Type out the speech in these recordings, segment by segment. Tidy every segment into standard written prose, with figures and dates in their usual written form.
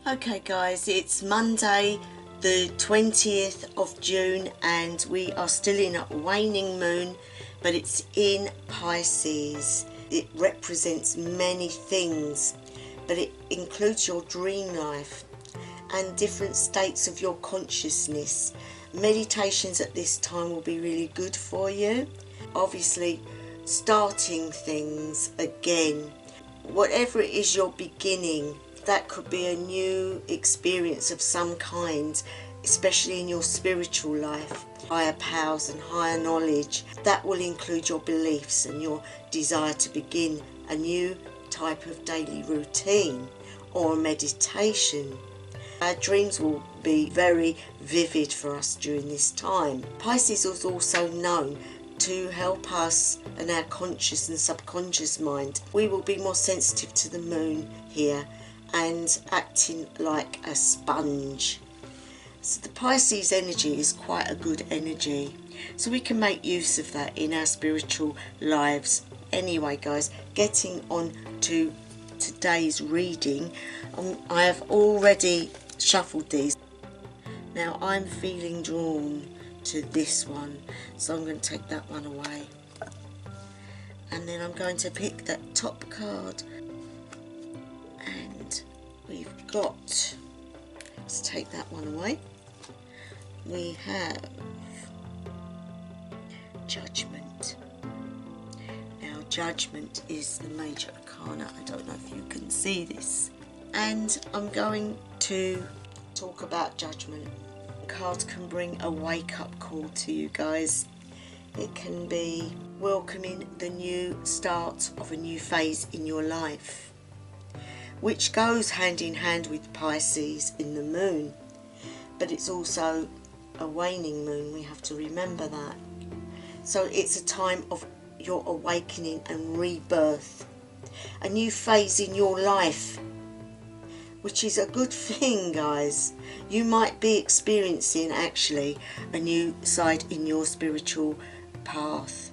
Okay guys, it's Monday the 20th of June and we are still in a waning moon, but it's in Pisces. It represents many things, but it includes your dream life and different states of your consciousness. Meditations at this time will be really good for you. Obviously, starting things again, whatever it is you're beginning, that could be a new experience of some kind, especially in your spiritual life, higher powers and higher knowledge. That will include your beliefs and your desire to begin a new type of daily routine or meditation. Our dreams will be very vivid for us during this time. Pisces is also known to help us and our conscious and subconscious mind. We will be more sensitive to the moon here and acting like a sponge. So the Pisces energy is quite a good energy, so we can make use of that in our spiritual lives. Anyway guys, getting on to today's reading, I have already shuffled these. Now I'm feeling drawn to this one, so I'm going to take that one away, and then I'm going to pick that top card, and we've got, let's take that one away, we have Judgment. Now Judgment is the major arcana. I don't know if you can see this, and I'm going to talk about Judgment. Cards can bring a wake-up call to you guys. It can be welcoming the new start of a new phase in your life, which goes hand in hand with Pisces in the moon, but it's also a waning moon, we have to remember that. So it's a time of your awakening and rebirth, a new phase in your life, which is a good thing, guys. You might be experiencing actually a new side in your spiritual path.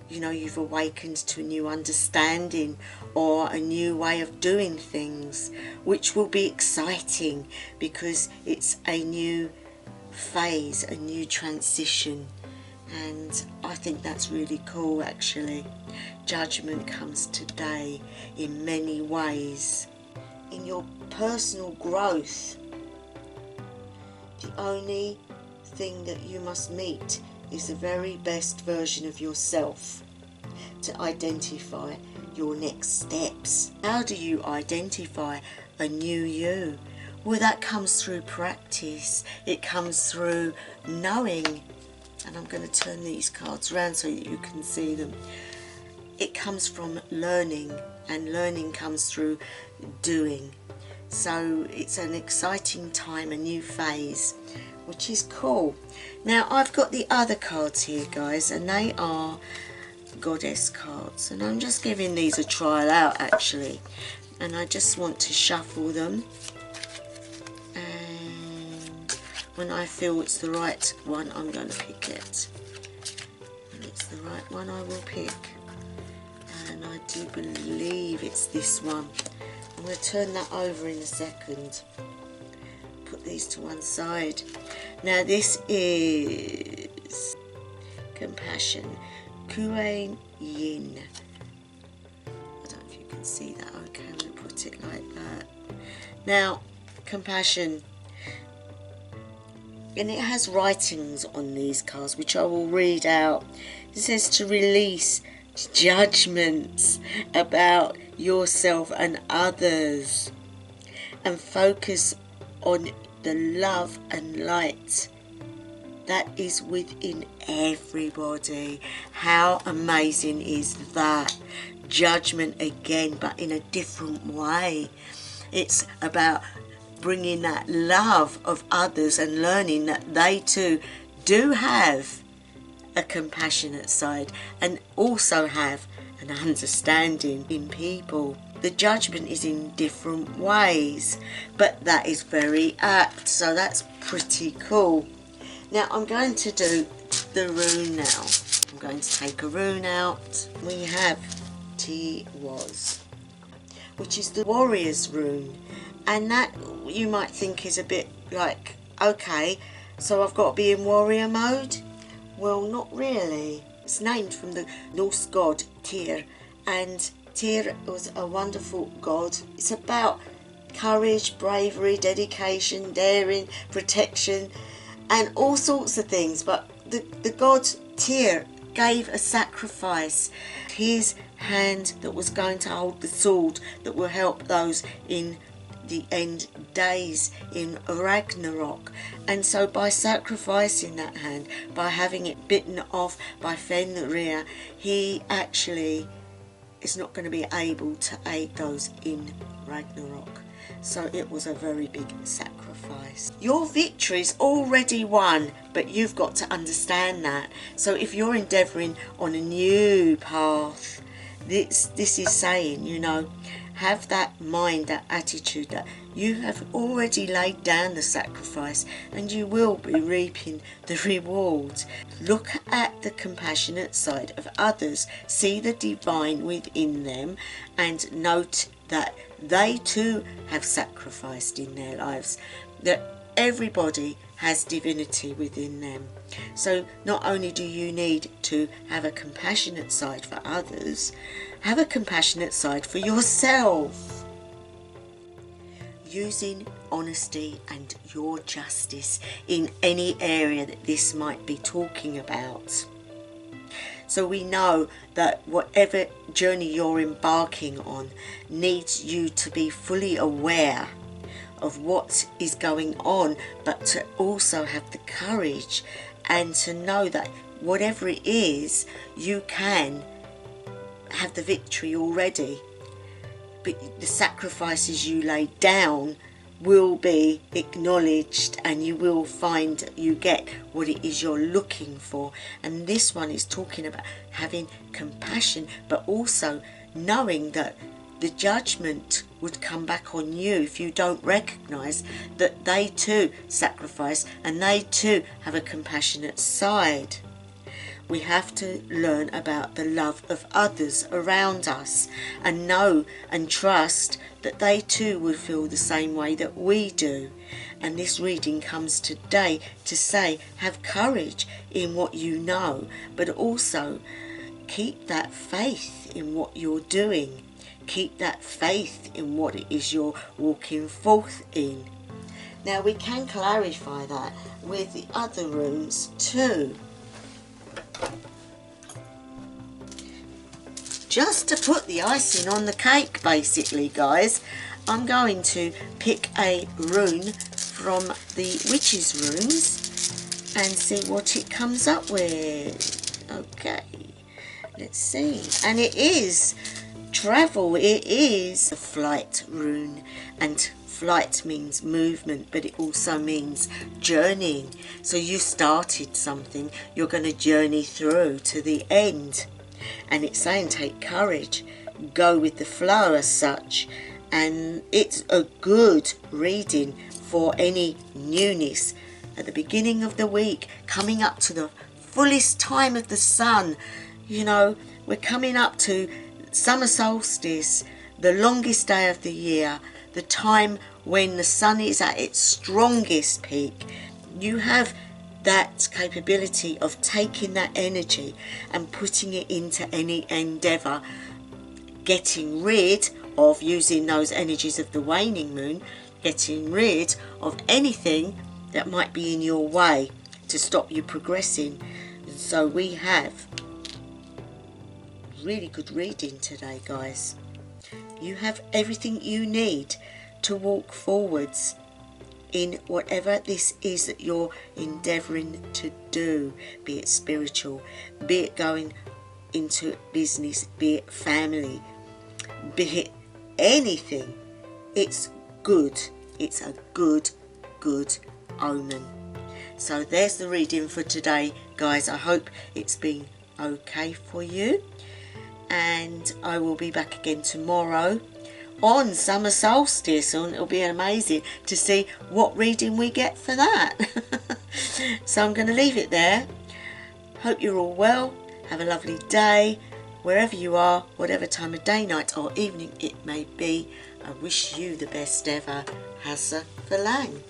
You know, you've awakened to a new understanding or a new way of doing things, which will be exciting because it's a new phase, a new transition, and I think that's really cool actually. Judgment comes today in many ways. In your personal growth, the only thing that you must meet is the very best version of yourself to identify your next steps. How do you identify a new you? Well, that comes through practice. It comes through knowing, and I'm going to turn these cards around so that you can see them. It comes from learning, and learning comes through doing. So it's an exciting time, a new phase, which is cool. Now I've got the other cards here guys, and they are goddess cards, and I'm just giving these a trial out actually, and I just want to shuffle them, and when I feel it's the right one I'm going to pick it, and it's the right one I will pick, and I do believe it's this one. I'm going to turn that over in a second. Put these to one side. Now this is Compassion, Kuan Yin. I don't know if you can see that. Okay, I'm going to put it like that. Now, Compassion, and it has writings on these cards which I will read out. It says to release judgments about yourself and others and focus on the love and light that is within everybody. How amazing is that? Judgment again, but in a different way. It's about bringing that love of others and learning that they too do have a compassionate side and also have an understanding in people. The judgment is in different ways, but that is very apt, so that's pretty cool. Now I'm going to do the rune now. I'm going to take a rune out. We have T was. which is the warrior's rune. And that you might think is a bit like, okay, so I've got to be in warrior mode? Well, not really. It's named from the Norse god Tyr, and Tyr was a wonderful god. It's about courage, bravery, dedication, daring, protection, and all sorts of things. But the god Tyr gave a sacrifice. His hand that was going to hold the sword that will help those in the end days in Ragnarok. And so by sacrificing that hand, by having it bitten off by Fenrir, he actually is not going to be able to aid those in Ragnarok. So it was a very big sacrifice. Your victory's already won, but you've got to understand that. So if you're endeavouring on a new path, this is saying, you know, have that mind, that attitude that you have already laid down the sacrifice and you will be reaping the reward. Look at the compassionate side of others, see the divine within them, and note that they too have sacrificed in their lives, that everybody has divinity within them. So not only do you need to have a compassionate side for others, have a compassionate side for yourself. Using honesty and your justice in any area that this might be talking about. So we know that whatever journey you're embarking on needs you to be fully aware of what is going on, but to also have the courage and to know that whatever it is, you can have the victory already. But the sacrifices you lay down will be acknowledged, and you will find you get what it is you're looking for. And this one is talking about having compassion, but also knowing that the judgment would come back on you if you don't recognize that they too sacrifice and they too have a compassionate side. We have to learn about the love of others around us and know and trust that they too will feel the same way that we do. And this reading comes today to say, have courage in what you know, but also keep that faith in what you're doing. Keep that faith in what it is you're walking forth in. Now we can clarify that with the other runes too. Just to put the icing on the cake, basically, guys, I'm going to pick a rune from the witch's runes and see what it comes up with. Okay, let's see. And it is travel. It is a flight rune, and flight means movement, but it also means journeying. So you started something, you're going to journey through to the end. And it's saying take courage, go with the flow as such. And it's a good reading for any newness at the beginning of the week, coming up to the fullest time of the sun. You know, we're coming up to summer solstice, the longest day of the year, the time when the sun is at its strongest peak. You have that capability of taking that energy and putting it into any endeavour, getting rid of, using those energies of the waning moon, getting rid of anything that might be in your way to stop you progressing. And so we have really good reading today, guys. You have everything you need to walk forwards in whatever this is that you're endeavouring to do, be it spiritual, be it going into business, be it family, be it anything. It's good. It's a good omen. So there's the reading for today, guys. I hope it's been okay for you, and I will be back again tomorrow on summer solstice, and it'll be amazing to see what reading we get for that. So I'm going to leave it there. Hope you're all well. Have a lovely day. wherever you are, whatever time of day, night or evening it may be, I wish you the best ever. Hasa Verlang.